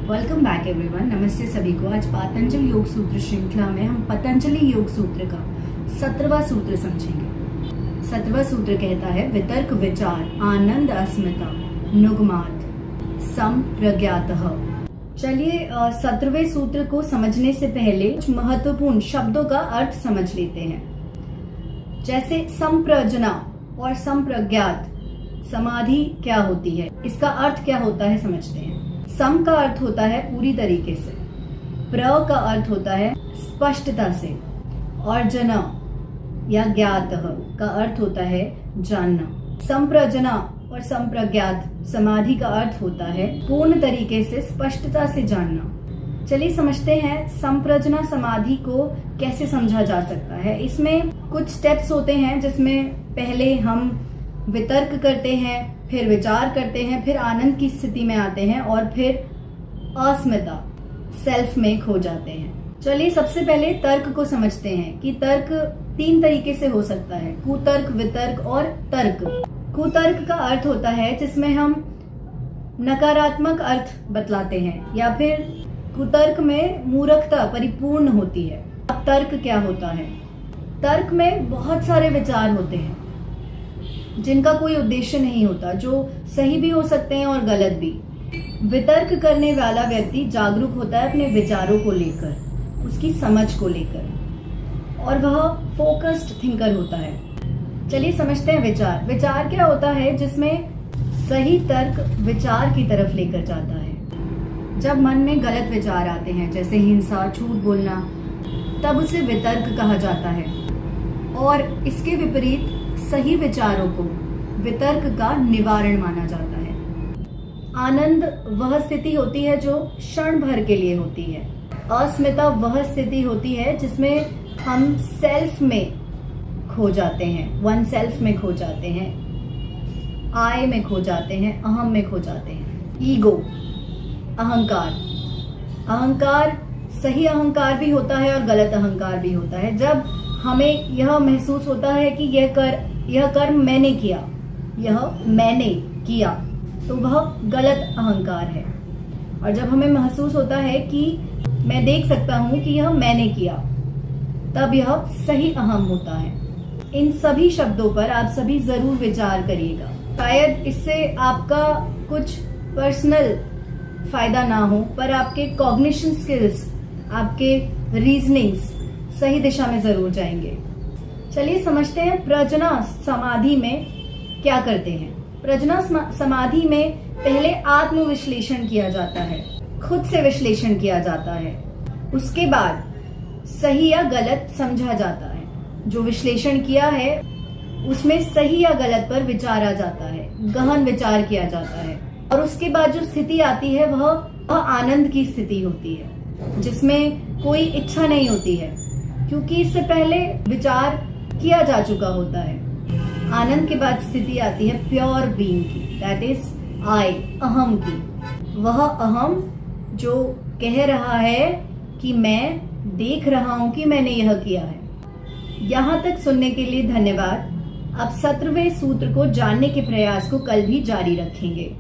Welcome back everyone. नमस्ते सभी को। आज पतंजलि योग सूत्र श्रृंखला में हम पतंजलि योग सूत्र का 17वां सूत्र समझेंगे। 17वां सूत्र कहता है वितर्क विचार आनंद अस्मिता नुगमात संप्रज्ञातः। चलिए 17वें सूत्र को समझने से पहले कुछ महत्वपूर्ण शब्दों का अर्थ समझ लेते हैं। जैसे संप्रज्ञा और संप्रज्ञात समाधि क्या होती है, इसका अर्थ क्या होता है समझते हैं। सम का अर्थ होता है पूरी तरीके से, प्र का अर्थ होता है स्पष्टता से, और जना या ज्ञात का अर्थ होता है जानना। संप्रजना और संप्रज्ञात समाधि का अर्थ होता है पूर्ण तरीके से स्पष्टता से जानना। चलिए समझते हैं संप्रजना समाधि को कैसे समझा जा सकता है। इसमें कुछ स्टेप्स होते हैं जिसमें पहले हम वितर्क करते हैं, फिर विचार करते हैं, फिर आनंद की स्थिति में आते हैं और फिर अस्मिता सेल्फ में खो जाते हैं। चलिए सबसे पहले तर्क को समझते हैं कि तर्क 3 तरीके से हो सकता है, कुतर्क, वितर्क और तर्क। कुतर्क का अर्थ होता है जिसमें हम नकारात्मक अर्थ बतलाते हैं या फिर कुतर्क में मूर्खता परिपूर्ण होती है। अब तर्क क्या होता है? तर्क में बहुत सारे विचार होते हैं जिनका कोई उद्देश्य नहीं होता, जो सही भी हो सकते हैं और गलत भी। वितर्क करने वाला व्यक्ति जागरूक होता है अपने विचारों को लेकर, उसकी समझ को लेकर, और वह फोकस्ड थिंकर होता है। चलिए समझते हैं विचार। विचार क्या होता है? जिसमें सही तर्क विचार की तरफ लेकर जाता है। जब मन में गलत विचार आते हैं जैसे हिंसा, झूठ बोलना, तब उसे वितर्क कहा जाता है। और इसके विपरीत सही विचारों को वितर्क का निवारण माना जाता है। आनंद वह स्थिति होती है जो क्षण भर के लिए होती है। अस्मिता वह स्थिति होती है जिसमें हम सेल्फ में खो जाते हैं, वन सेल्फ में खो जाते हैं, आई में खो जाते हैं, अहम में खो जाते हैं। ईगो, अहंकार। अहंकार सही अहंकार भी होता है और गलत अहंकार भी होता है। जब हमें यह महसूस होता है कि यह कर्म मैंने किया, यह मैंने किया, तो वह गलत अहंकार है। और जब हमें महसूस होता है कि मैं देख सकता हूं कि यह मैंने किया, तब यह सही अहम होता है। इन सभी शब्दों पर आप सभी जरूर विचार करिएगा। शायद इससे आपका कुछ पर्सनल फायदा ना हो, पर आपके कॉग्निशन स्किल्स, आपके रीजनिंग्स सही दिशा में जरूर जाएंगे। चलिए समझते हैं प्रज्ञा समाधि में क्या करते हैं। प्रज्ञा समाधि में पहले आत्म विश्लेषण किया जाता है, खुद से विश्लेषण किया जाता है। उसके बाद सही या गलत समझा जाता है। जो विश्लेषण किया है उसमें सही या गलत पर विचारा जाता है, गहन विचार किया जाता है। और उसके बाद जो स्थिति आती है वह आनंद की स्थिति होती है, जिसमें कोई इच्छा नहीं होती है, क्योंकि इससे पहले विचार किया जा चुका होता है। आनंद के बाद स्थिति आती है प्योर बीइंग की, दैट इज आई, अहम की। वह अहम जो कह रहा है कि मैं देख रहा हूं कि मैंने यह किया है। यहाँ तक सुनने के लिए धन्यवाद। अब 17वें सूत्र को जानने के प्रयास को कल भी जारी रखेंगे।